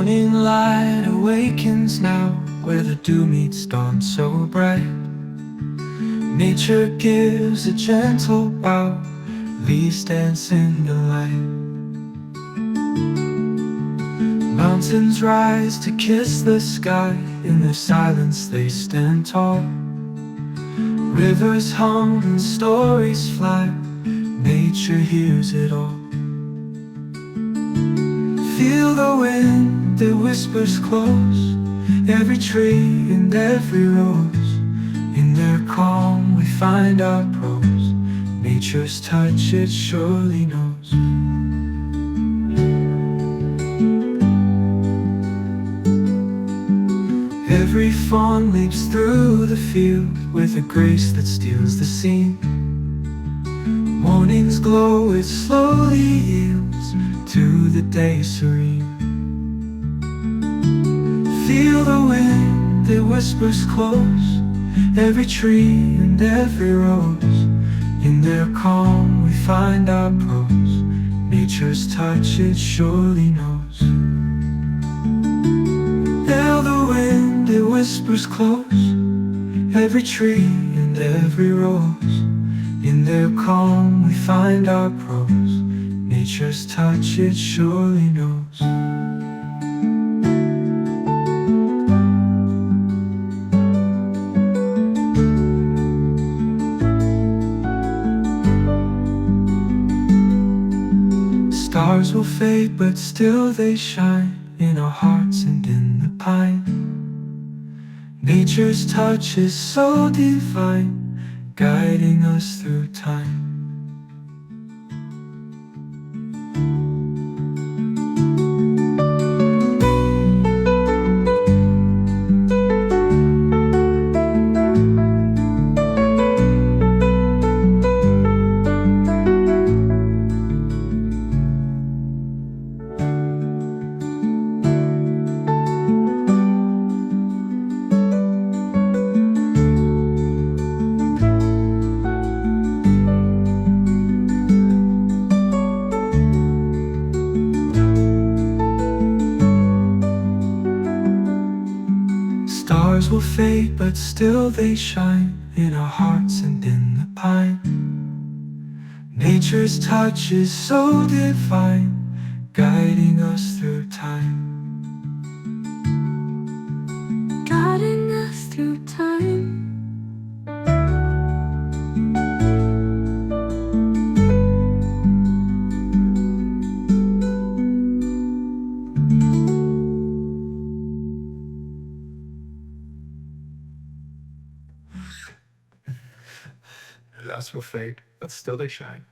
Morning light awakens now, where the dew meets dawn so bright. Nature gives a gentle bow, leaves dance in the light. Mountains rise to kiss the sky, in their silence they stand tall. Rivers hum and stories fly, nature hears it all. Feel the wind that whispers close, every tree and every rose. In their calm we find our prose, nature's touch it surely knows. Every fawn leaps through the field with a grace that steals the scene. Morning's glow it slowly yields to the day serene. Feel the wind that whispers close, every tree and every rose. In their calm we find our prose, nature's touch it surely knows. Hail the wind that whispers close, every tree and every rose. In their calm we find our prose, nature's touch it surely knows. Stars will fade but still they shine, in our hearts and in the pine. Nature's touch is so divine, guiding us through time. Stars will fade but still they shine, in our hearts and in the pine. Nature's touch is so divine, guiding us through time. Guiding us through time. Stars will fade, but still they shine.